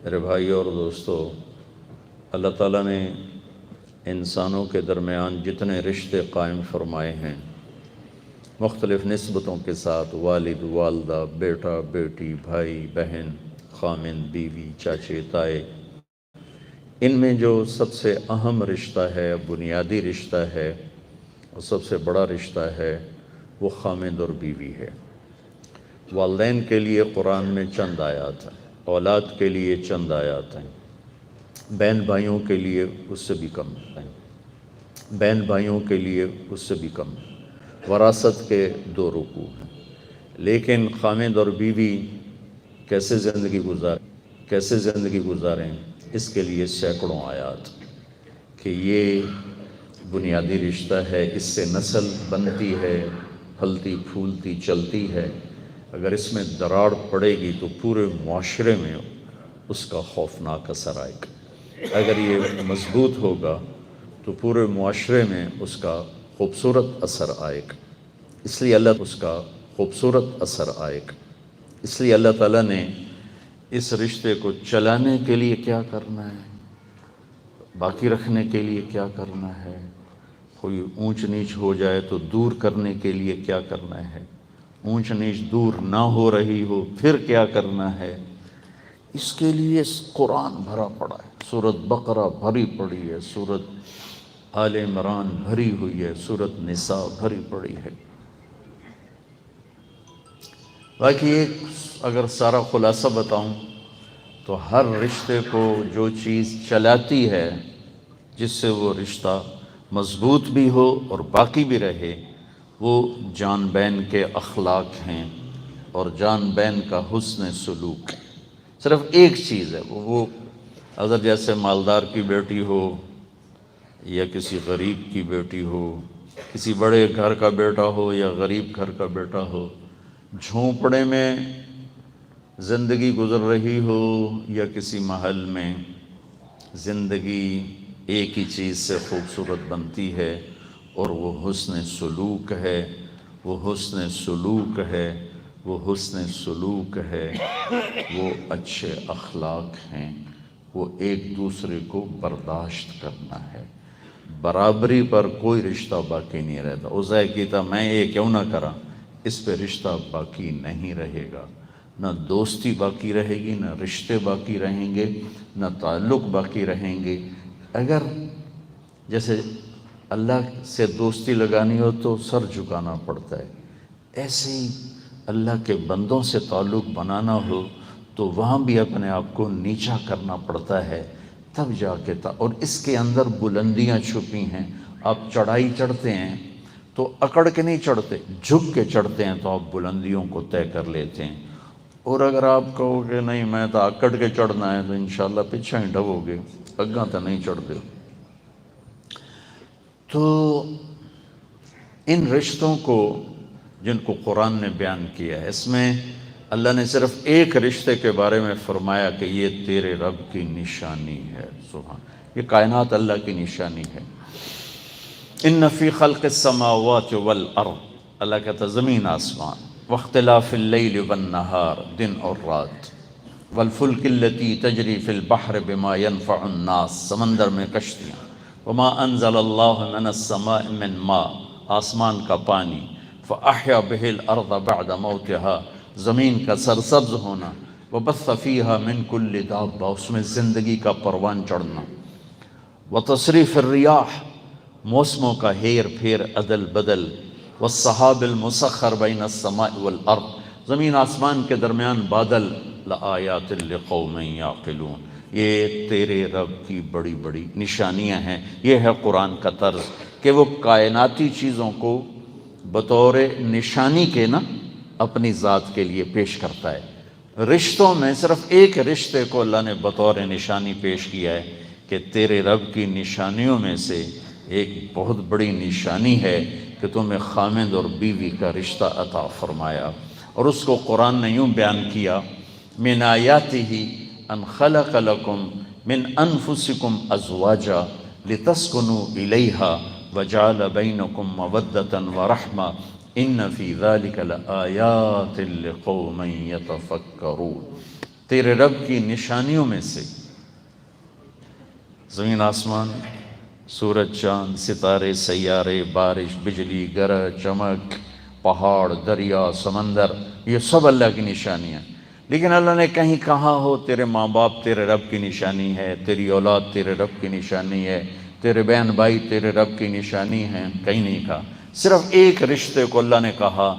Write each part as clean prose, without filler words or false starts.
میرے بھائیوں اور دوستو، اللہ تعالیٰ نے انسانوں کے درمیان جتنے رشتے قائم فرمائے ہیں مختلف نسبتوں کے ساتھ، والد والدہ، بیٹا بیٹی، بھائی بہن، خامند بیوی، چاچے تائے، ان میں جو سب سے اہم رشتہ ہے، بنیادی رشتہ ہے اور سب سے بڑا رشتہ ہے وہ خامند اور بیوی ہے۔ والدین کے لیے قرآن میں چند آیات ہیں، اولاد کے لیے چند آیات ہیں، بہن بھائیوں کے لیے اس سے بھی کم ہیں، بہن بھائیوں کے لیے اس سے بھی کم ہیں، وراثت کے 2 رکوع ہیں۔ لیکن خامند اور بیوی کیسے زندگی گزاریں اس کے لیے سینکڑوں آیات کہ یہ بنیادی رشتہ ہے، اس سے نسل بنتی ہے، پھلتی پھولتی چلتی ہے۔ اگر اس میں دراڑ پڑے گی تو پورے معاشرے میں اس کا خوفناک اثر آئے گا۔ اگر یہ مضبوط ہوگا تو پورے معاشرے میں اس کا خوبصورت اثر آئے گا۔ اس لیے اللہ تعالیٰ نے اس رشتے کو چلانے کے لیے کیا کرنا ہے، باقی رکھنے کے لیے کیا کرنا ہے، کوئی اونچ نیچ ہو جائے تو دور کرنے کے لیے کیا کرنا ہے، اونچ نیچ دور نہ ہو رہی ہو پھر کیا کرنا ہے، اس کے لیے قرآن بھرا پڑا ہے۔ سورۃ بقرہ بھری پڑی ہے، سورۃ آل عمران بھری ہوئی ہے، سورۃ نساء بھری پڑی ہے۔ باقی ایک اگر سارا خلاصہ بتاؤں تو ہر رشتے کو جو چیز چلاتی ہے، جس سے وہ رشتہ مضبوط بھی ہو اور باقی بھی رہے، وہ جان بین کے اخلاق ہیں اور جان بین کا حسن سلوک ہے۔ صرف ایک چیز ہے، وہ اگر جیسے مالدار کی بیٹی ہو یا کسی غریب کی بیٹی ہو، کسی بڑے گھر کا بیٹا ہو یا غریب گھر کا بیٹا ہو، جھونپڑے میں زندگی گزر رہی ہو یا کسی محل میں، زندگی ایک ہی چیز سے خوبصورت بنتی ہے اور وہ حسن سلوک ہے، وہ حسن سلوک ہے، وہ حسن سلوک ہے، وہ اچھے اخلاق ہیں، وہ ایک دوسرے کو برداشت کرنا ہے۔ برابری پر کوئی رشتہ باقی نہیں رہتا۔ عزیز کہتا میں یہ کیوں نہ کراں، اس پہ رشتہ باقی نہیں رہے گا، نہ دوستی باقی رہے گی، نہ رشتے باقی رہیں گے، نہ تعلق باقی رہیں گے۔ اگر جیسے اللہ سے دوستی لگانی ہو تو سر جھکانا پڑتا ہے، ایسے ہی اللہ کے بندوں سے تعلق بنانا ہو تو وہاں بھی اپنے آپ کو نیچا کرنا پڑتا ہے، تب جا کے اور اس کے اندر بلندیاں چھپی ہیں۔ آپ چڑھائی چڑھتے ہیں تو اکڑ کے نہیں چڑھتے، جھک کے چڑھتے ہیں تو آپ بلندیوں کو طے کر لیتے ہیں۔ اور اگر آپ کہو کہ نہیں میں تو اکڑ کے چڑھنا ہے تو انشاءاللہ پیچھے ہی ڈبو گے، اگاں تو نہیں چڑھتے۔ تو ان رشتوں کو جن کو قرآن نے بیان کیا ہے، اس میں اللہ نے صرف ایک رشتے کے بارے میں فرمایا کہ یہ تیرے رب کی نشانی ہے۔ سبحان، یہ کائنات اللہ کی نشانی ہے۔ ان فی خلق السماوات والارض، اللہ کہتا زمین آسمان، واختلاف اللیل والنہار، دن اور رات، والفلک التی تجری فی البحر بما ينفع الناس، سمندر میں کشتیاں، وما انزل اللہ من السماء من ماء، آسمان کا پانی، فاحیا بہ الارض بعد موتها، زمین کا سرسبز ہونا، وبث فیہا من کل دابہ، اس میں زندگی کا پروان چڑھنا، وتصریف الریاح، موسموں کا ہیر پھیر عدل بدل، والسحاب المسخر بین السماء والارض، زمین آسمان کے درمیان بادل، لآیات لقوم یعقلون، یہ تیرے رب کی بڑی بڑی نشانیاں ہیں۔ یہ ہے قرآن کا طرز کہ وہ کائناتی چیزوں کو بطور نشانی کے نا اپنی ذات کے لیے پیش کرتا ہے۔ رشتوں میں صرف ایک رشتے کو اللہ نے بطور نشانی پیش کیا ہے کہ تیرے رب کی نشانیوں میں سے ایک بہت بڑی نشانی ہے کہ تمہیں خامند اور بیوی کا رشتہ عطا فرمایا، اور اس کو قرآن نے یوں بیان کیا، من آیاتہ ان خلق لکم من انفسکم ازواجا لتسکنوا الیہا وجعل بینکم مودۃ ورحمہ ان فی ذلک لآیات لقوم یتفکرون۔ تیرے رب کی نشانیوں میں سے زمین آسمان، سورج چاند ستارے سیارے، بارش بجلی گرج چمک، پہاڑ دریا سمندر، یہ سب اللہ کی نشانیاں۔ لیکن اللہ نے کہیں کہا ہو تیرے ماں باپ تیرے رب کی نشانی ہے، تیری اولاد تیرے رب کی نشانی ہے، تیرے بہن بھائی تیرے رب کی نشانی ہیں، کہیں نہیں کہا۔ صرف ایک رشتے کو اللہ نے کہا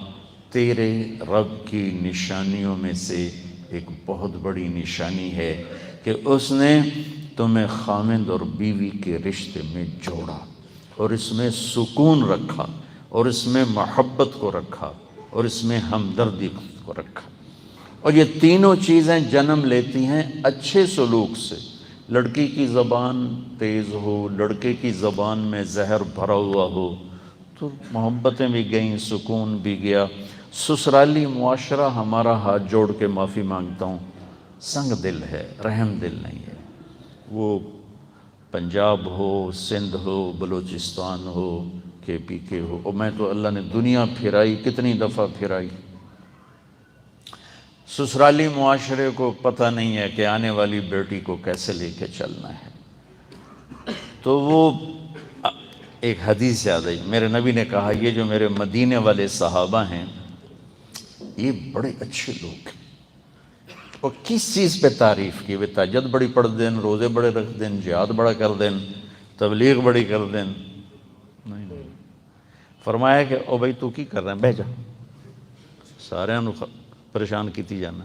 تیرے رب کی نشانیوں میں سے ایک بہت بڑی نشانی ہے کہ اس نے تمہیں خامند اور بیوی کے رشتے میں جوڑا، اور اس میں سکون رکھا، اور اس میں محبت کو رکھا، اور اس میں ہمدردی کو رکھا۔ اور یہ تینوں چیزیں جنم لیتی ہیں اچھے سلوک سے۔ لڑکی کی زبان تیز ہو، لڑکے کی زبان میں زہر بھرا ہوا ہو تو محبتیں بھی گئیں، سکون بھی گیا۔ سسرالی معاشرہ ہمارا ہاتھ جوڑ کے معافی مانگتا ہوں سنگ دل ہے، رحم دل نہیں ہے۔ وہ پنجاب ہو، سندھ ہو، بلوچستان ہو، کے پی کے ہو، اور میں تو اللہ نے دنیا پھرائی، کتنی دفعہ پھرائی۔ سسرالی معاشرے کو پتہ نہیں ہے کہ آنے والی بیٹی کو کیسے لے کے چلنا ہے۔ تو وہ ایک حدیث یاد آئی، میرے نبی نے کہا یہ جو میرے مدینے والے صحابہ ہیں یہ بڑے اچھے لوگ ہیں۔ اور کس چیز پہ تعریف کی؟ وہ تہجد بڑی پڑھ دین، روزے بڑے رکھ دین، جہاد بڑا کر دین، تبلیغ بڑی کر دین، نہیں نہیں۔ فرمایا کہ او بھائی تو کی کر رہے ہیں، بہ جا، سارے پریشان کیتی جانا۔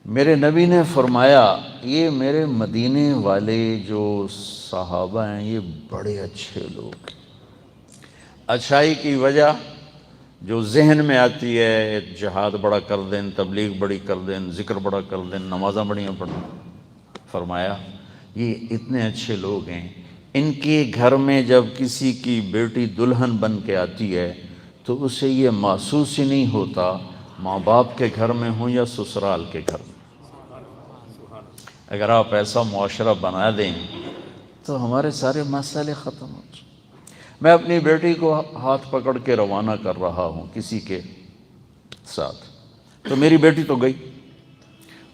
میرے نبی نے فرمایا یہ میرے مدینے والے جو صحابہ ہیں یہ بڑے اچھے لوگ ہیں۔ اچھائی کی وجہ جو ذہن میں آتی ہے، جہاد بڑا کر دیں، تبلیغ بڑی کر دیں، ذکر بڑا کر دیں، نمازاں بڑیاں پڑھیں۔ فرمایا یہ اتنے اچھے لوگ ہیں، ان کے گھر میں جب کسی کی بیٹی دلہن بن کے آتی ہے تو اسے یہ محسوس ہی نہیں ہوتا ماں باپ کے گھر میں ہوں یا سسرال کے گھر میں۔ اگر آپ ایسا معاشرہ بنا دیں تو ہمارے سارے مسئلے ختم ہو جائیں۔ میں اپنی بیٹی کو ہاتھ پکڑ کے روانہ کر رہا ہوں کسی کے ساتھ، تو میری بیٹی تو گئی،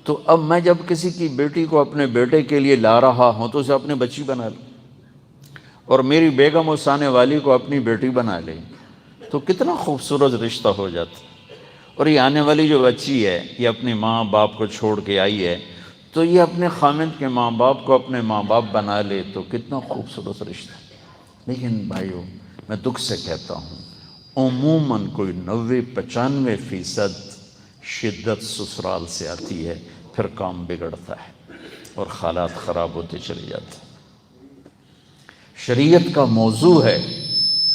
تو اب میں جب کسی کی بیٹی کو اپنے بیٹے کے لیے لا رہا ہوں تو اسے اپنی بچی بنا لوں، اور میری بیگم اس آنے والی کو اپنی بیٹی بنا لے تو کتنا خوبصورت رشتہ ہو جاتا۔ اور یہ آنے والی جو بچی ہے یہ اپنے ماں باپ کو چھوڑ کے آئی ہے تو یہ اپنے خامند کے ماں باپ کو اپنے ماں باپ بنا لے تو کتنا خوبصورت رشتہ۔ لیکن بھائیو میں دکھ سے کہتا ہوں عموماً کوئی 90-95% شدت سسرال سے آتی ہے، پھر کام بگڑتا ہے اور حالات خراب ہوتے چلے جاتے ہیں۔ شریعت کا موضوع ہے،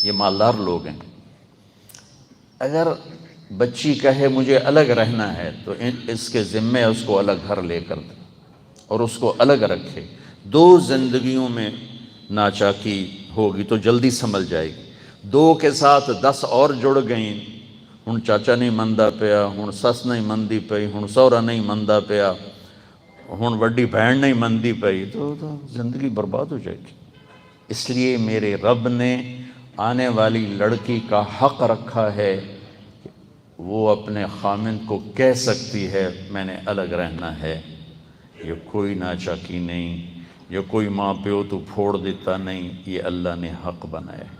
یہ مالدار لوگ ہیں، اگر بچی کہے مجھے الگ رہنا ہے تو اس کے ذمے اس کو الگ گھر لے کر دے اور اس کو الگ رکھے۔ دو زندگیوں میں ناچاکی ہوگی تو جلدی سنبھل جائے گی۔ دو کے ساتھ 10 اور جڑ گئیں، ہن چاچا نہیں مندہ پیا، ہن سس نہیں مندی پئی، ہن سہرا نہیں مندہ پیا، ہن وڈی بہن نہیں مندی پئی، تو زندگی برباد ہو جائے گی۔ اس لیے میرے رب نے آنے والی لڑکی کا حق رکھا ہے کہ وہ اپنے خامند کو کہہ سکتی ہے میں نے الگ رہنا ہے۔ یہ کوئی ناچاکی نہیں، یہ کوئی ماں پیو تو پھوڑ دیتا نہیں، یہ اللہ نے حق بنایا ہے۔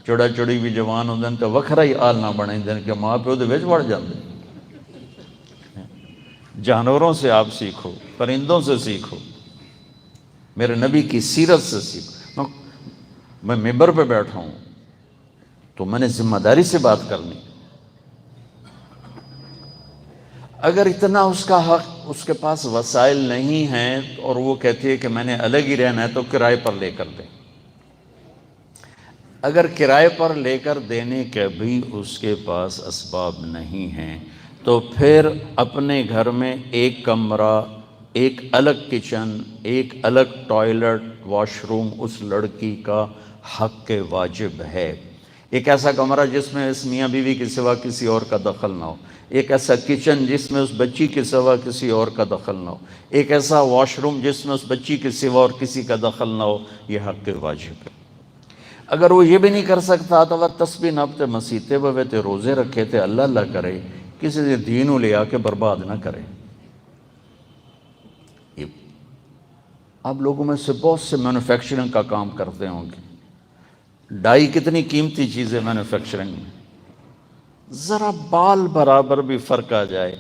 چڑا چڑی بھی جوان ہوندے تو وکھرا ہی آل نہ بنے دیں کہ ماں پیو دے وچ وڑ جاندے۔ جانوروں سے آپ سیکھو، پرندوں سے سیکھو، میرے نبی کی سیرت سے سیکھو۔ میں ممبر پہ بیٹھا ہوں تو میں نے ذمہ داری سے بات کرنی۔ اگر اتنا اس کا حق، اس کے پاس وسائل نہیں ہیں اور وہ کہتی ہے کہ میں نے الگ ہی رہنا ہے تو کرائے پر لے کر دیں۔ اگر کرائے پر لے کر دینے کے بھی اس کے پاس اسباب نہیں ہیں تو پھر اپنے گھر میں ایک کمرہ، ایک الگ کچن، ایک الگ ٹوائلٹ، واش روم اس لڑکی کا حق کے واجب ہے۔ ایک ایسا کمرہ جس میں اس میاں بیوی کے سوا کسی اور کا دخل نہ ہو، ایک ایسا کچن جس میں اس بچی کے سوا کسی اور کا دخل نہ ہو، ایک ایسا واش روم جس میں اس بچی کے سوا اور کسی کا دخل نہ ہو، یہ حق کے واجب ہے۔ اگر وہ یہ بھی نہیں کر سکتا تو وہ تسبیح ناپتے مسیحتے ہوئے تھے، روزے رکھے تھے، اللہ اللہ کرے، کسی سے دین لے آ کے برباد نہ کرے۔ یہ آپ لوگوں میں سے بہت سے مینوفیکچرنگ کا کام کرتے ہوں گے، ڈائی کتنی قیمتی چیز ہے مینوفیکچرنگ میں، ذرا بال برابر بھی فرق آ جائے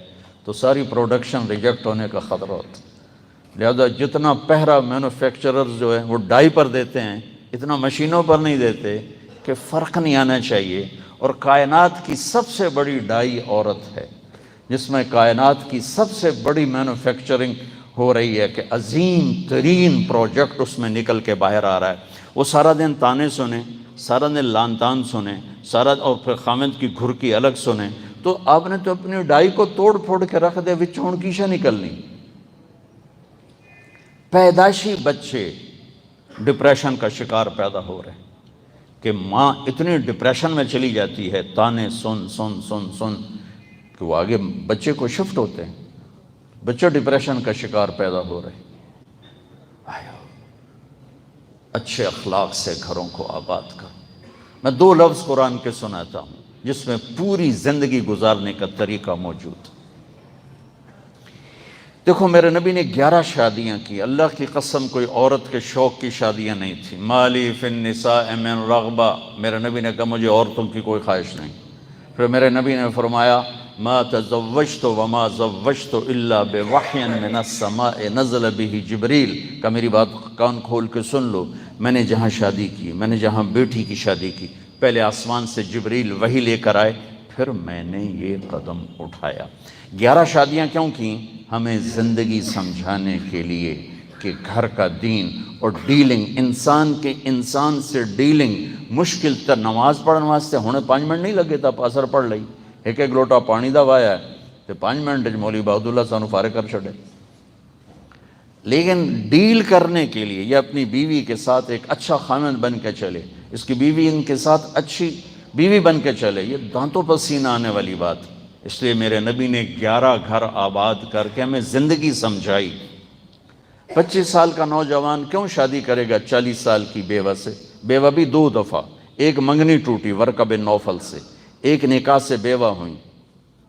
تو ساری پروڈکشن ریجیکٹ ہونے کا خطرہ ہوتا ہے۔ لہذا جتنا پہرا مینوفیکچررز جو ہے وہ ڈائی پر دیتے ہیں، اتنا مشینوں پر نہیں دیتے کہ فرق نہیں آنا چاہیے۔ اور کائنات کی سب سے بڑی ڈائی عورت ہے، جس میں کائنات کی سب سے بڑی مینوفیکچرنگ ہو رہی ہے کہ عظیم ترین پروجیکٹ اس میں نکل کے باہر آ رہا ہے۔ وہ سارا دن تانے سنیں، سارا دن لان تان سنیں، اور پھر خامد کی گھرکی الگ سنیں، تو آپ نے تو اپنی ڈائی کو توڑ پھوڑ کے رکھ دے، وچھون کیشہ نکلنی۔ پیدائشی بچے ڈپریشن کا شکار پیدا ہو رہے ہیں کہ ماں اتنی ڈپریشن میں چلی جاتی ہے، تانے سن سن سن سن کہ وہ آگے بچے کو شفٹ ہوتے ہیں، بچے ڈپریشن کا شکار پیدا ہو رہے ہیں۔ اچھے اخلاق سے گھروں کو آباد کرو۔ میں 2 لفظ قرآن کے سناتا ہوں جس میں پوری زندگی گزارنے کا طریقہ موجود۔ دیکھو میرے نبی نے 11 شادیاں کی، اللہ کی قسم کوئی عورت کے شوق کی شادیاں نہیں تھیں۔ مالی فی النساء من رغبہ، میرے نبی نے کہا مجھے عورتوں کی کوئی خواہش نہیں۔ پھر میرے نبی نے فرمایا ما تزوجت وما زوجت الا بوحی من السماء نزل به جبریل، کہ میری بات کان کھول کے سن لو، میں نے جہاں شادی کی، میں نے جہاں بیٹی کی شادی کی، پہلے آسمان سے جبریل وحی لے کر آئے، پھر میں نے یہ قدم اٹھایا۔ 11 شادیاں کیوں کی؟ ہمیں زندگی سمجھانے کے لیے کہ گھر کا دین اور ڈیلنگ، انسان سے ڈیلنگ مشکل تر۔ نماز پڑھنے واسطے ہونے 5 منٹ نہیں لگے تھا، اثر پڑھ لئی، ایک لوٹا پانی دا وایا ہے تو 5 منٹ مولوی بہداللہ سانو فارغ کر چھڑے۔ لیکن ڈیل کرنے کے لیے یہ اپنی بیوی کے ساتھ ایک اچھا خامند بن کے چلے، اس کی بیوی ان کے ساتھ اچھی بیوی بن کے چلے، یہ دانتوں پر سینہ آنے والی بات۔ اس لیے میرے نبی نے 11 گھر آباد کر کے ہمیں زندگی سمجھائی۔ 25 سال کا نوجوان کیوں شادی کرے گا 40 سال کی بیوہ سے؟ بیوہ بھی 2 دفعہ، ایک منگنی ٹوٹی ورقہ بن نوفل سے، ایک نکاح سے بیوہ ہوئیں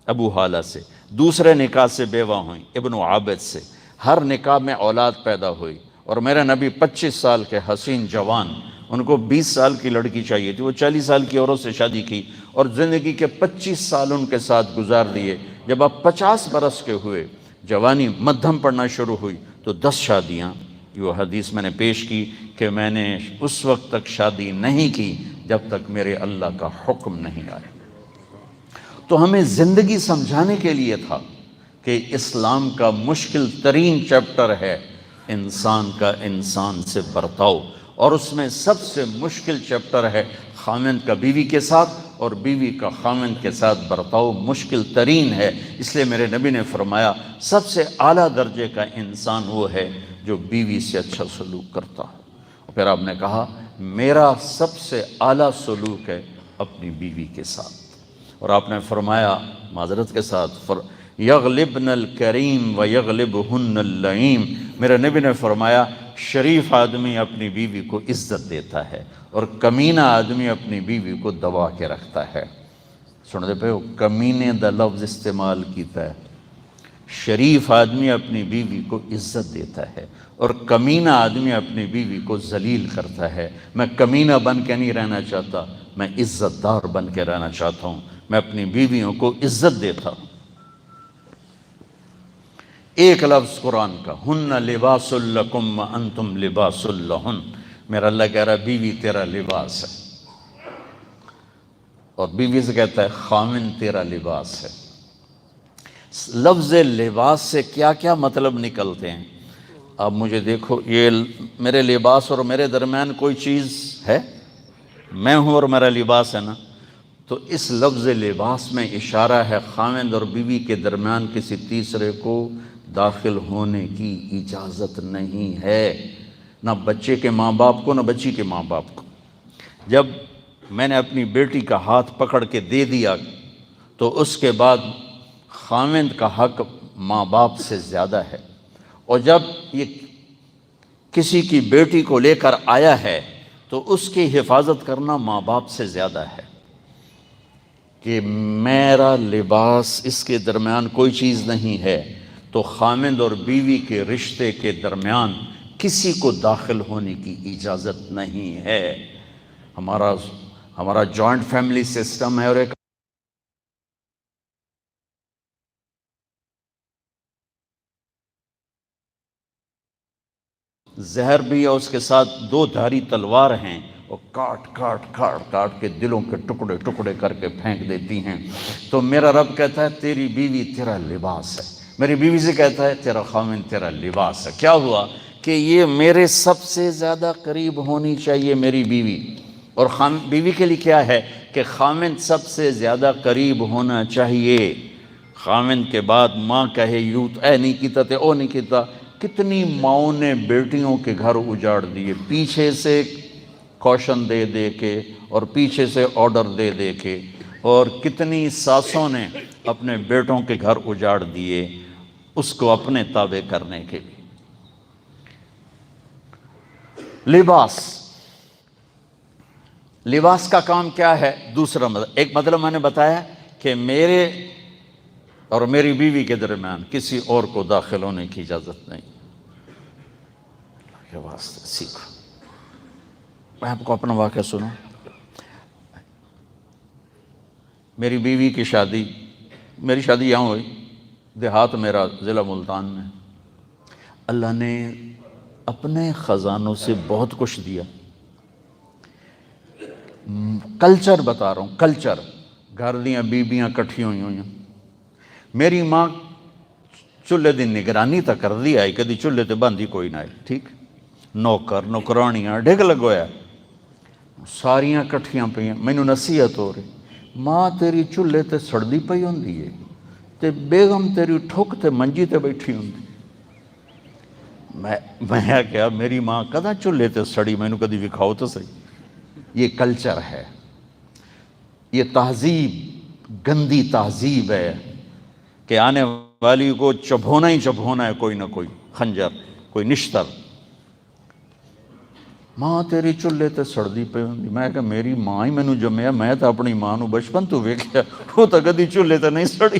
ابو حالہ سے، دوسرے نکاح سے بیوہ ہوئیں ابن عابد سے، ہر نکاح میں اولاد پیدا ہوئی۔ اور میرے نبی 25 سال کے حسین جوان، ان کو 20 سال کی لڑکی چاہیے تھی، وہ 40 سال کی عورت سے شادی کی اور زندگی کے 25 سال ان کے ساتھ گزار دیے۔ جب آپ 50 برس کے ہوئے، جوانی مدھم پڑنا شروع ہوئی تو 10 شادیاں۔ یہ حدیث میں نے پیش کی کہ میں نے اس وقت تک شادی نہیں کی جب تک میرے اللہ کا حکم نہیں آیا۔ تو ہمیں زندگی سمجھانے کے لیے تھا کہ اسلام کا مشکل ترین چیپٹر ہے انسان کا انسان سے برتاؤ، اور اس میں سب سے مشکل چیپٹر ہے خامند کا بیوی کے ساتھ، اور بیوی کا خامند کے ساتھ برتاؤ مشکل ترین ہے۔ اس لیے میرے نبی نے فرمایا سب سے اعلیٰ درجے کا انسان وہ ہے جو بیوی سے اچھا سلوک کرتا ہے۔ پھر آپ نے کہا میرا سب سے اعلیٰ سلوک ہے اپنی بیوی کے ساتھ، اور آپ نے فرمایا معذرت کے ساتھ یغلبن الکریم و یغلبہن اللئیم، میرے نبی نے فرمایا شریف آدمی اپنی بیوی کو عزت دیتا ہے اور کمینہ آدمی اپنی بیوی کو دبا کے رکھتا ہے۔ سن دے پہ کمینے دا لفظ استعمال کیتا ہے۔ شریف آدمی اپنی بیوی کو عزت دیتا ہے اور کمینہ آدمی اپنی بیوی کو ذلیل کرتا ہے۔ میں کمینہ بن کے نہیں رہنا چاہتا، میں عزت دار بن کے رہنا چاہتا ہوں، میں اپنی بیویوں کو عزت دیتا ہوں۔ ایک لفظ قرآن کا، ہن لباس لکم وانتم لباس لہن، میرا اللہ کہہ رہا ہے بیوی تیرا لباس ہے، اور بیوی سے کہتا ہے خامن تیرا لباس ہے۔ لفظ لباس سے کیا کیا مطلب نکلتے ہیں؟ اب مجھے دیکھو، یہ میرے لباس اور میرے درمیان کوئی چیز ہے؟ میں ہوں اور میرا لباس ہے نا، تو اس لفظ لباس میں اشارہ ہے خامند اور بیوی کے درمیان کسی تیسرے کو داخل ہونے کی اجازت نہیں ہے، نہ بچے کے ماں باپ کو نہ بچی کے ماں باپ کو۔ جب میں نے اپنی بیٹی کا ہاتھ پکڑ کے دے دیا تو اس کے بعد خامند کا حق ماں باپ سے زیادہ ہے، اور جب یہ کسی کی بیٹی کو لے کر آیا ہے تو اس کی حفاظت کرنا ماں باپ سے زیادہ ہے، کہ میرا لباس اس کے درمیان کوئی چیز نہیں ہے، تو خامند اور بیوی کے رشتے کے درمیان کسی کو داخل ہونے کی اجازت نہیں ہے۔ ہمارا جوائنٹ فیملی سسٹم ہے، اور ایک زہر بھی ہے، اس کے ساتھ 2 دھاری تلوار ہیں، اور کاٹ کاٹ کاٹ کاٹ کے دلوں کے ٹکڑے ٹکڑے کر کے پھینک دیتی ہیں۔ تو میرا رب کہتا ہے تیری بیوی تیرا لباس ہے، میری بیوی سے کہتا ہے تیرا خامن تیرا لباس ہے۔ کیا ہوا کہ یہ میرے سب سے زیادہ قریب ہونی چاہیے میری بیوی، اور بیوی کے لیے کیا ہے کہ خامن سب سے زیادہ قریب ہونا چاہیے۔ خامن کے بعد ماں کہے یوں اے نہیں کیتا تے او نہیں کیتا۔ کتنی ماؤں نے بیٹیوں کے گھر اجاڑ دیے، پیچھے سے کوشن دے دے کے اور پیچھے سے آرڈر دے دے کے، اور کتنی ساسوں نے اپنے بیٹوں کے گھر اجاڑ دیے اس کو اپنے تابع کرنے کے لیے۔ لباس کا کام کیا ہے؟ دوسرا مطلب، ایک مطلب میں نے بتایا کہ میرے اور میری بیوی کے درمیان کسی اور کو داخل ہونے کی اجازت نہیں۔ اللہ کے واسطے سیکھو۔ میں آپ کو اپنا واقعہ سنوں۔ میری بیوی کی شادی، میری شادی یہاں ہوئی، دیہات میرا ضلع ملتان میں۔ اللہ نے اپنے خزانوں سے بہت کچھ دیا۔ کلچر بتا رہا ہوں، کلچر، گھر دیاں بیبیاں کٹھی ہوئی ہوئی ہیں۔ میری ماں چولہے دی نگرانی تا کر دی آئی، کدی چولہے تے بندی کوئی نہ آئی، ٹھیک؟ نوکر نوکرانیاں ڈھگ لگویا، ساریاں کٹھیاں پہ ہیں۔ مینوں نصیحت ہو رہی، ماں تیری چولہے تے سڑدی پئی ہوندی ہے تے بیگم تیری ٹھک تے منجی تے بیٹھی ہوندی۔ میں کیا میری ماں کدا چولہے تے سڑی، مینوں کدی وکھاؤ تو صحیح۔ یہ کلچر ہے، یہ تہذیب گندی تہذیب ہے کہ آنے والی کو چبھونا ہی چبھونا ہے، کوئی نہ کوئی خنجر، کوئی نشتر۔ ماں تیری چولہے تے سڑدی پئی ہوندی۔ میں کہ میری ماں ہی مینوں جمیا، میں تو اپنی ماں نو بچپن تو ویکھیا، وہ تو کدی چولہے تے نہیں سڑی،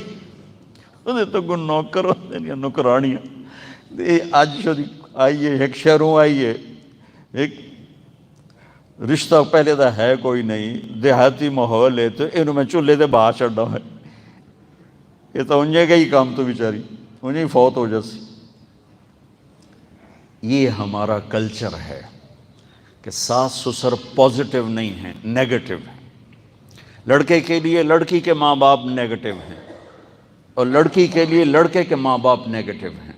وہ تو کوئی نوکر ہوندے نوکرانیاں۔ اج شدی آئیے ایک شہروں آئیے، ایک رشتہ پہلے تو ہے کوئی نہیں، دیہاتی ماحول ہے، تو انہوں میں چولہے تے باہر چڑھا ہے، یہ تو انجے گئی کام تو بیچاری انہیں ہی فوت ہو جاسی۔ یہ ہمارا کلچر ہے کہ ساس سسر پازیٹیو نہیں ہیں، نیگیٹو ہیں۔ لڑکے کے لیے لڑکی کے ماں باپ نیگیٹو ہیں، اور لڑکی کے لیے لڑکے کے ماں باپ نیگیٹو ہیں۔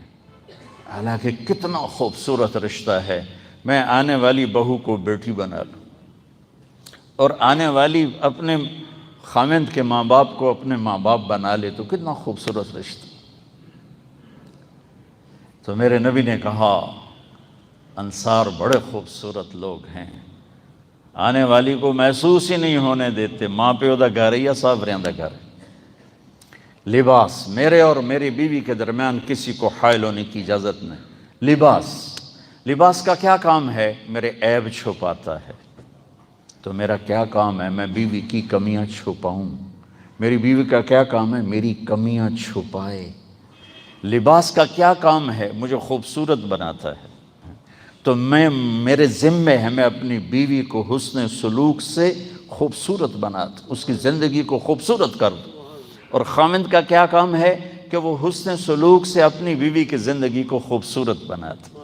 حالانکہ کتنا خوبصورت رشتہ ہے، میں آنے والی بہو کو بیٹی بنا لوں، اور آنے والی اپنے خامند کے ماں باپ کو اپنے ماں باپ بنا لے، تو کتنا خوبصورت رشتہ۔ تو میرے نبی نے کہا انصار بڑے خوبصورت لوگ ہیں، آنے والی کو محسوس ہی نہیں ہونے دیتے ماں پیو دا گھر ہے یا سابریاں دا گھر ہے۔ لباس، میرے اور میری بیوی کے درمیان کسی کو حائل ہونے کی اجازت نہیں۔ لباس کا کیا کام ہے؟ میرے عیب چھپاتا ہے۔ تو میرا کیا کام ہے؟ میں بیوی کی کمیاں چھپاؤں۔ میری بیوی کا کیا کام ہے؟ میری کمیاں چھپائے۔ لباس کا کیا کام ہے؟ مجھے خوبصورت بناتا ہے۔ تو میرے ذمے ہے میں اپنی بیوی کو حسن سلوک سے خوبصورت بنا دوں، اس کی زندگی کو خوبصورت کر دوں۔ اور خامند کا کیا کام ہے کہ وہ حسن سلوک سے اپنی بیوی کی زندگی کو خوبصورت بنا دے۔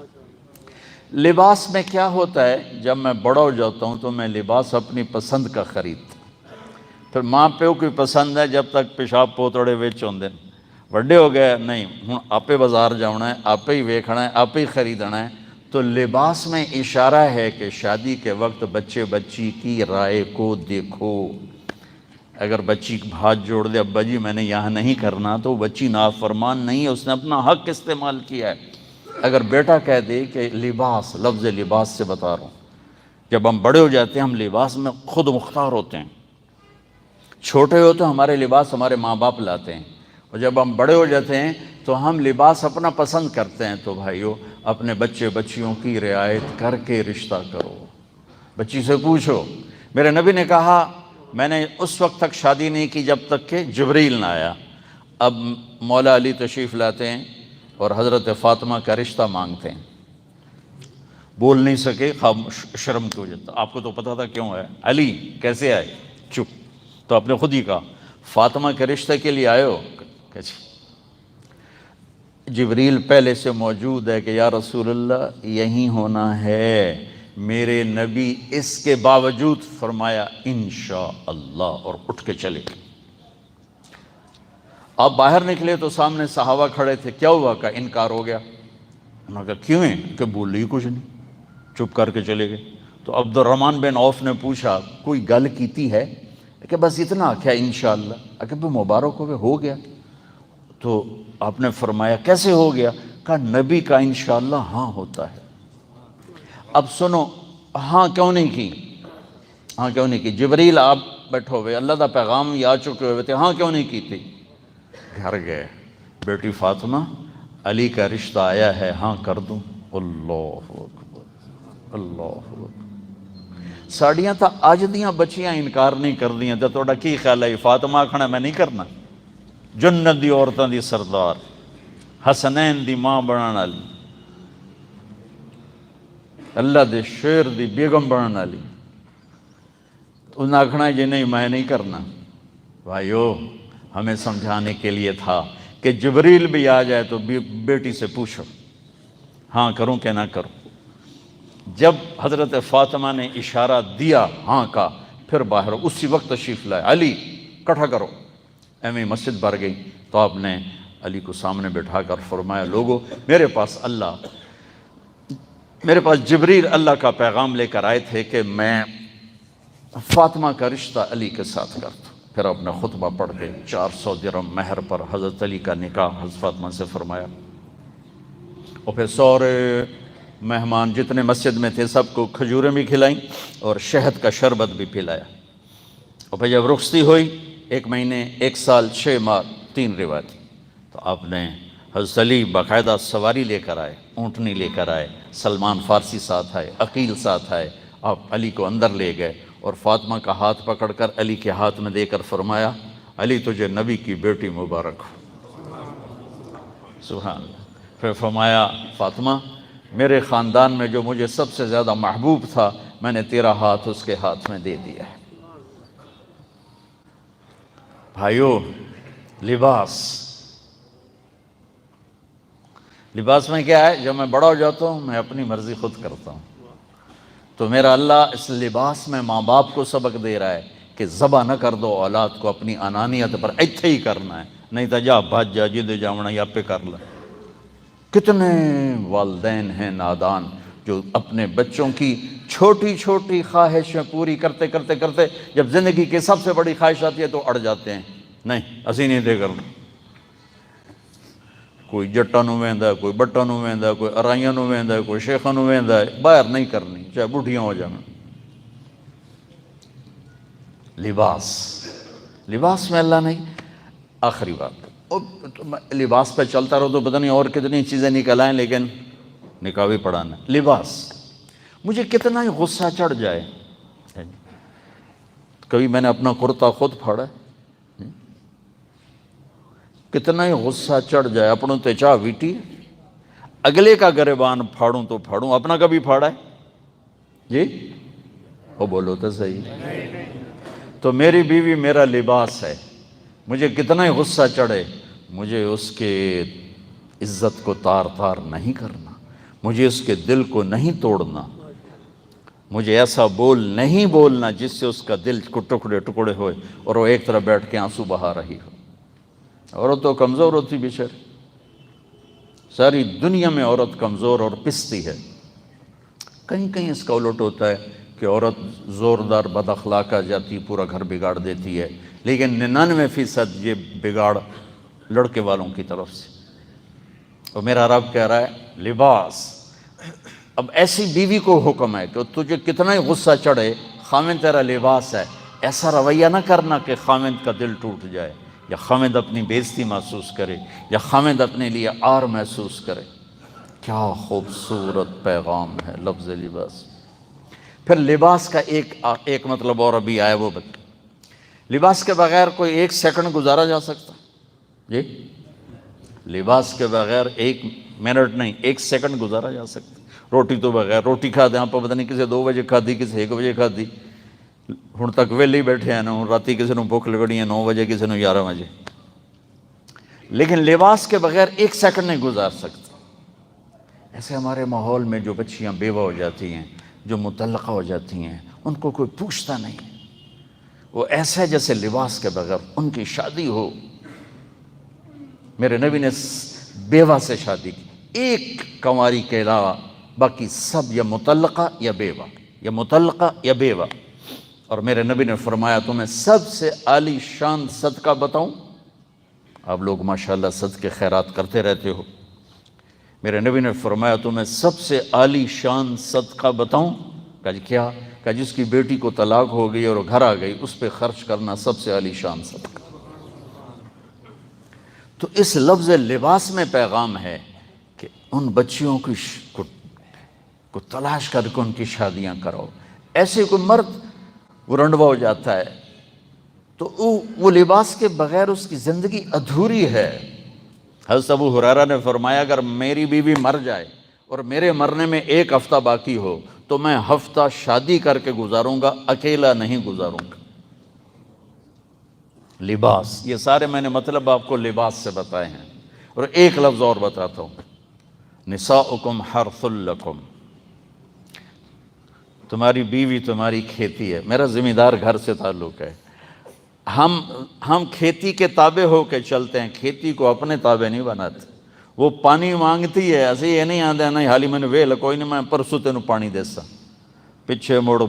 لباس میں کیا ہوتا ہے؟ جب میں بڑا ہو جاتا ہوں تو میں لباس اپنی پسند کا خریدتا ہوں۔ پھر ماں پیو کی پسند ہے جب تک پیشاب پوتڑے وچ ہوندے، بڑے ہو گئے نہیں، ہوں آپے بازار جانا ہے، آپے ہی ویکھنا ہے، آپے ہی خریدنا ہے۔ تو لباس میں اشارہ ہے کہ شادی کے وقت بچے بچی کی رائے کو دیکھو۔ اگر بچی ہاتھ جوڑ دے ابا جی میں نے یہاں نہیں کرنا، تو بچی نافرمان نہیں ہے، اس نے اپنا حق استعمال کیا ہے۔ اگر بیٹا کہہ دے کہ لباس، لفظ لباس سے بتا رہا ہوں، جب ہم بڑے ہو جاتے ہیں ہم لباس میں خود مختار ہوتے ہیں۔ چھوٹے ہو تو ہمارے لباس ہمارے ماں باپ لاتے ہیں، اور جب ہم بڑے ہو جاتے ہیں تو ہم لباس اپنا پسند کرتے ہیں۔ تو بھائیو اپنے بچے بچیوں کی رعایت کر کے رشتہ کرو، بچی سے پوچھو۔ میرے نبی نے کہا میں نے اس وقت تک شادی نہیں کی جب تک کہ جبریل نہ آیا۔ اب مولا علی تشریف لاتے ہیں اور حضرت فاطمہ کا رشتہ مانگتے ہیں، بول نہیں سکے شرم کی وجہ سے۔ آپ کو تو پتہ تھا کیوں ہے، علی کیسے آئے، چپ، تو آپ نے خود ہی کہا فاطمہ کے رشتے کے لیے آئے ہو، کیسے؟ جبریل پہلے سے موجود ہے کہ یا رسول اللہ یہیں ہونا ہے۔ میرے نبی اس کے باوجود فرمایا انشاءاللہ اور اٹھ کے چلے گئے۔ آپ باہر نکلے تو سامنے صحابہ کھڑے تھے، کیا ہوا؟ کہ انکار ہو گیا۔ انہوں نے کہا کیوں ہے؟ کہ بول رہی کچھ نہیں، چپ کر کے چلے گئے۔ تو عبد الرحمن بن عوف نے پوچھا کوئی گل کیتی ہے؟ کہ بس اتنا آکھیا انشاءاللہ۔ کہ مبارک ہو گیا۔ تو آپ نے فرمایا کیسے ہو گیا؟ کہا نبی کا انشاءاللہ ہاں ہوتا ہے۔ اب سنو، ہاں کیوں نہیں کی؟ ہاں کیوں نہیں کی؟ جبریل آپ بیٹھو ہوئے، اللہ دا پیغام ہی آ چکے ہوئے تھے، ہاں کیوں نہیں کی تھی؟ گھر گئے، بیٹی فاطمہ علی کا رشتہ آیا ہے، ہاں کر دوں؟ اللہ اکبر، اللہ اکبر۔ ساڑیاں تا اج دیاں بچیاں انکار نہیں کر دیاں، تے تہاڈا کی خیال ہے فاطمہ آکھنا میں نہیں کرنا؟ جنت دی عورتاں دی سردار، حسنین دی ماں بنن والی، اللہ دے شیر دی بیگم بنن والی، انہاں آکھنا جی نہیں میں نہیں کرنا۔ بھائیو ہمیں سمجھانے کے لیے تھا کہ جبریل بھی آ جائے تو بیٹی سے پوچھو ہاں کروں کہ نہ کروں۔ جب حضرت فاطمہ نے اشارہ دیا ہاں کا، پھر باہر اسی وقت تشریف لائے، علی کٹھا کرو۔ ایویں مسجد بھر گئی تو آپ نے علی کو سامنے بٹھا کر فرمایا لوگو میرے پاس جبریل اللہ کا پیغام لے کر آئے تھے کہ میں فاطمہ کا رشتہ علی کے ساتھ کر دوں۔ پھر آپ نے خطبہ پڑھ کے 400 درہم مہر پر حضرت علی کا نکاح حضرت فاطمہ سے فرمایا، اور پھر سارے مہمان جتنے مسجد میں تھے سب کو کھجوریں بھی کھلائیں اور شہد کا شربت بھی پلایا۔ اور پھر جب رخصتی ہوئی 1 مہینے 1 سال 6 ماہ 3 روایت، تو آپ نے حضرت علی باقاعدہ سواری لے کر آئے، اونٹنی لے کر آئے، سلمان فارسی ساتھ آئے، عقیل ساتھ آئے، آپ علی کو اندر لے گئے اور فاطمہ کا ہاتھ پکڑ کر علی کے ہاتھ میں دے کر فرمایا علی تجھے نبی کی بیٹی مبارک ہو۔ سبحان اللہ۔ پھر فرمایا فاطمہ میرے خاندان میں جو مجھے سب سے زیادہ محبوب تھا میں نے تیرا ہاتھ اس کے ہاتھ میں دے دیا ہے۔ بھائیو لباس میں کیا ہے؟ جب میں بڑا ہو جاتا ہوں میں اپنی مرضی خود کرتا ہوں، تو میرا اللہ اس لباس میں ماں باپ کو سبق دے رہا ہے کہ ذبح نہ کر دو اولاد کو اپنی انانیت پر، ایتھے ہی کرنا ہے، نہیں تو جا بھاج جا جدے جاونا یا پہ کر لے۔ کتنے والدین ہیں نادان جو اپنے بچوں کی چھوٹی چھوٹی خواہشیں پوری کرتے کرتے کرتے جب زندگی کی سب سے بڑی خواہش آتی ہے تو اڑ جاتے ہیں، نہیں اسی نہیں دے کرنا۔ کوئی جٹا نو ویندا ہے، کوئی بٹا نو ویندا ہے، کوئی ارائیاں نو ویندا ہے، کوئی شیخاں نو ویندا ہے، باہر نہیں کرنی چاہے بڈھیاں ہو جانا۔ لباس میں اللہ نہیں۔ آخری بات، لباس پہ چلتا رہو تو پتہ نہیں اور کتنی چیزیں نکل آئیں، لیکن نکاح بھی پڑھانا۔ لباس مجھے کتنا ہی غصہ چڑھ جائے، کبھی میں نے اپنا کرتا خود پھاڑا ہے، کتنا ہی غصہ چڑھ جائے اپنوں تے چاہ ویٹی، اگلے کا گریبان پھاڑوں تو پھاڑوں، اپنا کبھی پھاڑا ہے؟ جی وہ بولو تو صحیح۔ تو میری بیوی میرا لباس ہے، مجھے کتنا ہی غصہ چڑھے مجھے اس کے عزت کو تار تار نہیں کرنا، مجھے اس کے دل کو نہیں توڑنا، مجھے ایسا بول نہیں بولنا جس سے اس کا دل کو ٹکڑے ٹکڑے ہوئے اور وہ ایک طرف بیٹھ کے آنسو بہا رہی ہو۔ عورت تو کمزور ہوتی بیچاری، ساری دنیا میں عورت کمزور اور پستی ہے۔ کہیں کہیں اس کا الٹ ہوتا ہے کہ عورت زوردار بد اخلاقہ جاتی پورا گھر بگاڑ دیتی ہے، لیکن 99% یہ بگاڑ لڑکے والوں کی طرف سے۔ اور میرا رب کہہ رہا ہے لباس۔ اب ایسی بیوی کو حکم ہے کہ تجھے کتنا ہی غصہ چڑھے، خاوند تیرا لباس ہے، ایسا رویہ نہ کرنا کہ خاوند کا دل ٹوٹ جائے یا خاوند اپنی بے عزتی محسوس کرے یا خاوند اپنے لیے عار محسوس کرے۔ کیا خوبصورت پیغام ہے لفظ لباس۔ پھر لباس کا ایک مطلب اور ابھی آیا وہ لباس کے بغیر کوئی ایک سیکنڈ گزارا جا سکتا؟ جی، لباس کے بغیر ایک منٹ نہیں، ایک سیکنڈ گزارا جا سکتا؟ روٹی تو بغیر روٹی کھاتے ہیں آپ پتہ نہیں کسی 2 بجے کھادی کسی 1 بجے کھادی، ہن تک ویلے ہی بیٹھے ہیں نا، راتی کسی نو بھوک لگڑی ہے 9 بجے کسی نو 11 بجے، لیکن لباس کے بغیر ایک سیکنڈ نہیں گزار سکتے۔ ایسے ہمارے ماحول میں جو بچیاں بیوہ ہو جاتی ہیں، جو مطلقہ ہو جاتی ہیں، ان کو کوئی پوچھتا نہیں، وہ ایسے جیسے لباس کے بغیر ان کی شادی ہو۔ میرے نبی نے بیوہ سے شادی کی، ایک کنواری کے علاوہ باقی سب یا مطلقہ یا بیوہ، یا مطلقہ یا بیوہ۔ اور میرے نبی نے فرمایا تمہیں سب سے عالی شان صدقہ بتاؤں؟ آپ لوگ ماشاءاللہ صدقے خیرات کرتے رہتے ہو۔ میرے نبی نے فرمایا تمہیں سب سے عالی شان صدقہ بتاؤں؟ کہا جی کیا؟ کہا جس کی بیٹی کو طلاق ہو گئی اور گھر آ گئی، اس پہ خرچ کرنا سب سے عالی شان صدقہ۔ تو اس لفظ لباس میں پیغام ہے کہ ان بچیوں کو تلاش کر کے ان کی شادیاں کرو۔ ایسے کوئی مرد وہ رنڈوا ہو جاتا ہے تو وہ لباس کے بغیر اس کی زندگی ادھوری ہے۔ حضرت ابو ہریرہ نے فرمایا اگر میری بیوی مر جائے اور میرے مرنے میں 1 ہفتہ باقی ہو تو میں ہفتہ شادی کر کے گزاروں گا، اکیلا نہیں گزاروں گا۔ لباس، یہ سارے میں نے مطلب آپ کو لباس سے بتائے ہیں۔ اور ایک لفظ اور بتاتا ہوں، نساؤکم حرث لکم، تمہاری بیوی تمہاری کھیتی ہے۔ میرا ذمہ دار گھر سے تعلق ہے، ہم کھیتی کے تابع ہو کے چلتے ہیں، کھیتی کو اپنے تابع نہیں بناتے۔ وہ پانی مانگتی ہے، ایسے یہ نہیں آدھا نہیں حالی میں نے ویل کوئی نہیں میں پرسوں تینوں پانی دے سا، پچھے مڑ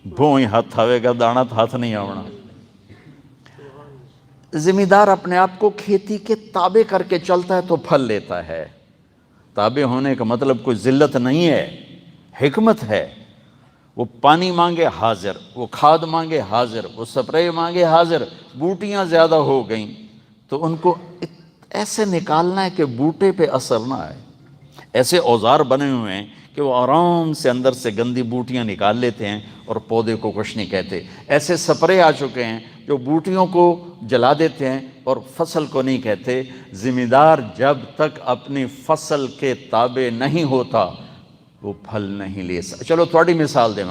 بھوئی ہاتھ آوے گا دانا تو ہاتھ نہیں آونا۔ ذمہ دار اپنے آپ کو کھیتی کے تابع کر کے چلتا ہے تو پھل لیتا ہے۔ تابع ہونے کا مطلب کوئی ذلت نہیں ہے، حکمت ہے۔ وہ پانی مانگے حاضر، وہ کھاد مانگے حاضر، وہ سپرے مانگے حاضر۔ بوٹیاں زیادہ ہو گئیں تو ان کو ایسے نکالنا ہے کہ بوٹے پہ اثر نہ آئے۔ ایسے اوزار بنے ہوئے ہیں کہ وہ آرام سے اندر سے گندی بوٹیاں نکال لیتے ہیں اور پودے کو کچھ نہیں کہتے۔ ایسے سپرے آ چکے ہیں جو بوٹیوں کو جلا دیتے ہیں اور فصل کو نہیں کہتے۔ ذمہ دار جب تک اپنی فصل کے تابع نہیں ہوتا وہ پھل نہیں لے سکتا۔ چلو تھوڑی مثال دے،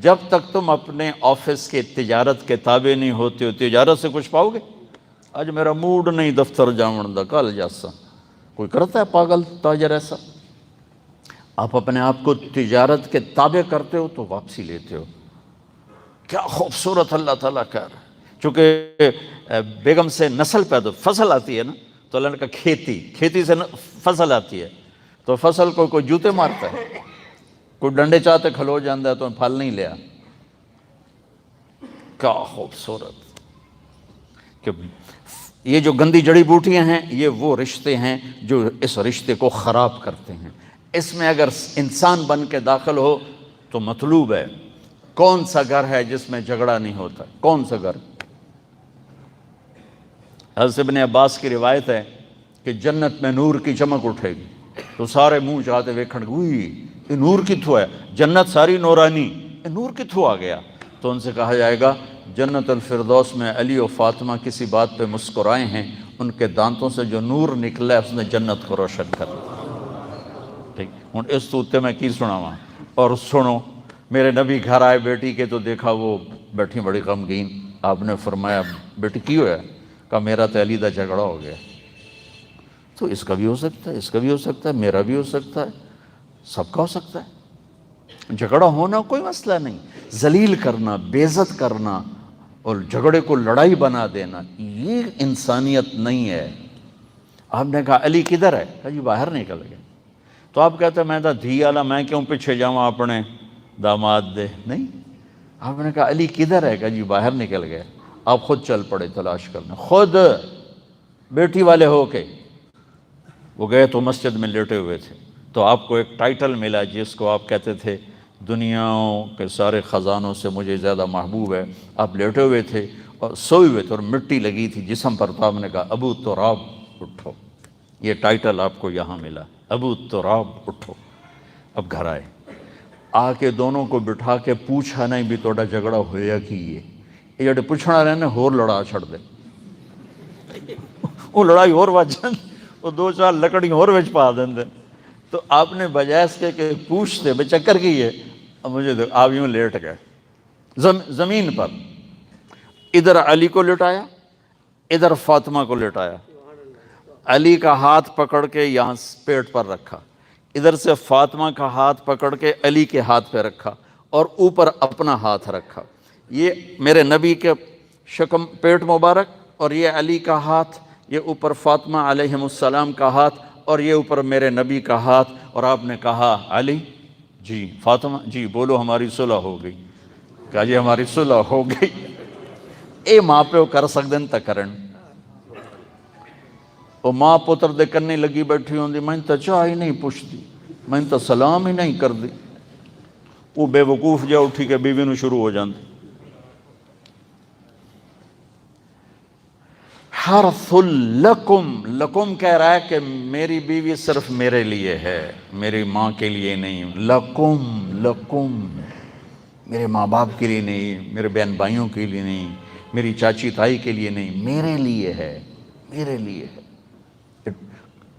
جب تک تم اپنے آفس کے تجارت کے تابع نہیں ہوتے ہو تجارت سے کچھ پاؤ گے؟ آج میرا موڈ نہیں دفتر جاون دا، کل جاسا، کوئی کرتا ہے پاگل تاجر ایسا؟ آپ اپنے آپ کو تجارت کے تابع کرتے ہو تو واپسی لیتے ہو۔ کیا خوبصورت اللہ تعالیٰ کہہ رہا ہے، چونکہ بیگم سے نسل پیدا فصل آتی ہے نا، تو اللہ نے کہا کھیتی سے فصل آتی ہے، تو فصل کو کوئی جوتے مارتا ہے، کوئی ڈنڈے چاہتے کھلو جاندہ ہے تو پھل نہیں لیا۔ کیا خوبصورت کہ یہ جو گندی جڑی بوٹیاں ہیں یہ وہ رشتے ہیں جو اس رشتے کو خراب کرتے ہیں۔ اس میں اگر انسان بن کے داخل ہو تو مطلوب ہے۔ کون سا گھر ہے جس میں جھگڑا نہیں ہوتا؟ کون سا گھر؟ حضرت ابن عباس کی روایت ہے کہ جنت میں نور کی چمک اٹھے گی تو سارے منہ چاہتے ویکھن گوئی یہ نور کتھوں ہے، جنت ساری نورانی، یہ نور کتھوں آ گیا؟ تو ان سے کہا جائے گا جنت الفردوس میں علی و فاطمہ کسی بات پہ مسکرائے ہیں، ان کے دانتوں سے جو نور نکلا ہے اس نے جنت کو روشن کر دیا۔ ٹھیک، ہوں اس توتے میں کی سناواں؟ اور سنو، میرے نبی گھر آئے بیٹی کے تو دیکھا وہ بیٹھی بڑی غمگین۔ آپ نے فرمایا بیٹی کی ہوا ہے؟ کہا میرا تو علی دا جھگڑا ہو گیا۔ تو اس کا بھی ہو سکتا ہے، اس کا بھی ہو سکتا ہے، میرا بھی ہو سکتا ہے، سب کا ہو سکتا ہے۔ جھگڑا ہونا کوئی مسئلہ نہیں، ذلیل کرنا، بے عزت کرنا اور جھگڑے کو لڑائی بنا دینا یہ انسانیت نہیں ہے۔ آپ نے کہا علی کدھر ہے؟ کہا جی باہر نکل گیا۔ تو آپ کہتے ہیں میں تو دھی آلا، میں کیوں پیچھے جاؤں اپنے داماد دے؟ نہیں، آپ نے کہا علی کدھر ہے؟ کہا جی باہر نکل گیا۔ آپ خود چل پڑے تلاش کرنے، خود بیٹی والے ہو کے وہ گئے تو مسجد میں لیٹے ہوئے تھے، تو آپ کو ایک ٹائٹل ملا جس کو آپ کہتے تھے دنیاؤں کے سارے خزانوں سے مجھے زیادہ محبوب ہے۔ آپ لیٹے ہوئے تھے اور سوئے ہوئے تھے اور مٹی لگی تھی جسم پر، تو آپ نے کہا ابو تراب اٹھو، یہ ٹائٹل آپ کو یہاں ملا، ابو تراب اٹھو۔ اب گھر آئے، آ کے دونوں کو بٹھا کے پوچھا نہیں بھی توڑا جھگڑا ہویا کی یہ جڑے پوچھنا رہنے ہور لڑا چھڑ دے، وہ لڑائی اور وج جاندی، وہ دو چار لکڑیاں اور وچ پا دیندے۔ تو آپ نے بجائے اس کے کہ پوچھتے بے چکر کی ہے، اب مجھے آپ یوں لیٹ گئے زمین پر، ادھر علی کو لٹایا، ادھر فاطمہ کو لٹایا، علی کا ہاتھ پکڑ کے یہاں پیٹ پر رکھا، ادھر سے فاطمہ کا ہاتھ پکڑ کے علی کے ہاتھ پہ رکھا، اور اوپر اپنا ہاتھ رکھا۔ یہ میرے نبی کے شکم پیٹ مبارک، اور یہ علی کا ہاتھ، یہ اوپر فاطمہ علیہ السلام کا ہاتھ، اور یہ اوپر میرے نبی کا ہاتھ۔ اور آپ نے کہا علی جی، فاطمہ جی، بولو ہماری صلح ہو گئی۔ کہا جی ہماری صلح ہو گئی۔ اے ماں پیو کر سکدن تا کرن، وہ ماں پتر دے کنی لگی بیٹھی ہوندی، میں تا چاہ ہی نہیں پوچھتی، میں تا سلام ہی نہیں کر دی، وہ بے وقوف جا اٹھی کے بیوی نو شروع ہو جاندی۔ حرث لکم، لکم کہہ رہا ہے کہ میری بیوی صرف میرے لیے ہے، میری ماں کے لیے نہیں۔ لکم، لکم، میرے ماں باپ کے لیے نہیں، میرے بہن بھائیوں کے لیے نہیں، میری چاچی تائی کے لیے نہیں، میرے لیے ہے، میرے لیے ہے۔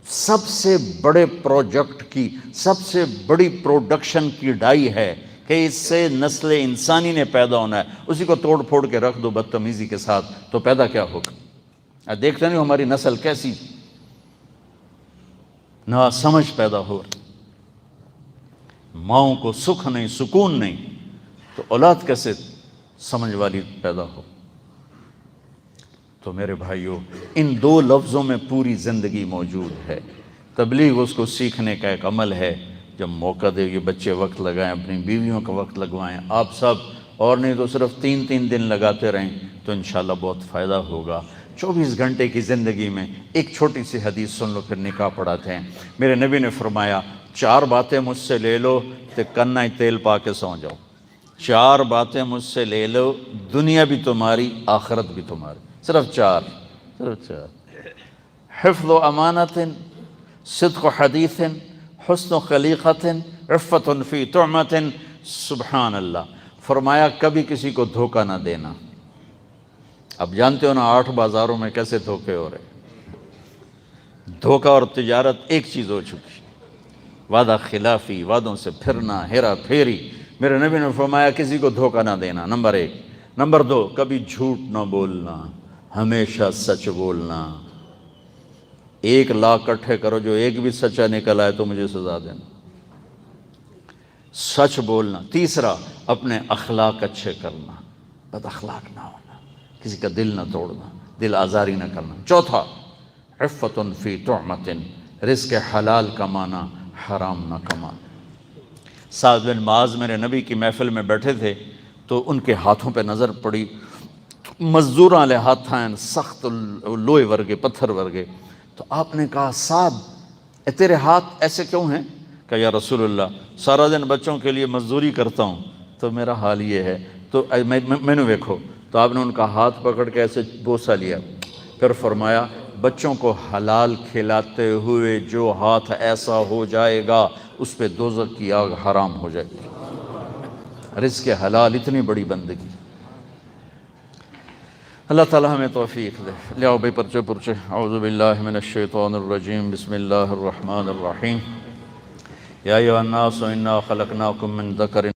سب سے بڑے پروجیکٹ کی، سب سے بڑی پروڈکشن کی ڈائی ہے کہ اس سے نسل انسانی نے پیدا ہونا ہے، اسی کو توڑ پھوڑ کے رکھ دو بدتمیزی کے ساتھ تو پیدا کیا ہوگا؟ دیکھتے نہیں ہماری نسل کیسی نا سمجھ پیدا ہو رہی، ماؤں کو سکھ نہیں، سکون نہیں، تو اولاد کیسے سمجھ والی پیدا ہو؟ تو میرے بھائیوں، ان دو لفظوں میں پوری زندگی موجود ہے۔ تبلیغ اس کو سیکھنے کا ایک عمل ہے، جب موقع دے یہ بچے وقت لگائیں، اپنی بیویوں کا وقت لگوائیں، آپ سب، اور نہیں تو صرف 3 دن لگاتے رہیں تو انشاءاللہ بہت فائدہ ہوگا۔ 24 گھنٹے کی زندگی میں ایک چھوٹی سی حدیث سن لو، پھر نکاح پڑھاتے ہیں۔ میرے نبی نے فرمایا 4 باتیں مجھ سے لے لو تے کنائیں تیل پا کے سو جاؤ۔ 4 باتیں مجھ سے لے لو، دنیا بھی تمہاری، آخرت بھی تمہاری، صرف 4، صرف 4۔ حفظ و امانت، صدق و حدیث، حسن و خلیقت، عفت فی طعمت۔ سبحان اللہ، فرمایا کبھی کسی کو دھوکہ نہ دینا۔ اب جانتے ہو نا 8 بازاروں میں کیسے دھوکے ہو رہے، دھوکہ اور تجارت ایک چیز ہو چکی، وعدہ خلافی، وعدوں سے پھرنا، ہیرا پھیری۔ میرے نبی نے فرمایا کسی کو دھوکہ نہ دینا، نمبر 1۔ نمبر 2، کبھی جھوٹ نہ بولنا، ہمیشہ سچ بولنا۔ 1 لاکھ اکٹھے کرو، جو ایک بھی سچا نکل آئے تو مجھے سزا دینا۔ سچ بولنا۔ تیسرا، اپنے اخلاق اچھے کرنا، بد اخلاق نہ ہونا، کسی کا دل نہ توڑنا، دل آزاری نہ کرنا۔ چوتھا، عفت فی طعمت، رزق حلال کمانا، حرام نہ کمانا۔ سعد بن معاذ میرے نبی کی محفل میں بیٹھے تھے تو ان کے ہاتھوں پہ نظر پڑی، مزدوراں والے ہاتھ ہیں، سخت لوہے ورگے، پتھر ورگے۔ تو آپ نے کہا سعد تیرے ہاتھ ایسے کیوں ہیں؟ کہ یا رسول اللہ سارا دن بچوں کے لیے مزدوری کرتا ہوں تو میرا حال یہ ہے، تو میں نے دیکھو۔ تو آپ نے ان کا ہاتھ پکڑ کے ایسے بوسہ لیا، پھر فرمایا بچوں کو حلال کھلاتے ہوئے جو ہاتھ ایسا ہو جائے گا اس پہ دوزخ کی آگ حرام ہو جائے گی۔ رزق حلال اتنی بڑی بندگی، اللہ تعالی ہمیں توفیق دے۔ لیاؤ بھائی پرچے پرچے۔ اعوذ باللہ من الشیطان الرجیم، بسم اللہ الرحمن الرحیم۔ یا ایھا الناس انا خلقناکم من ذکر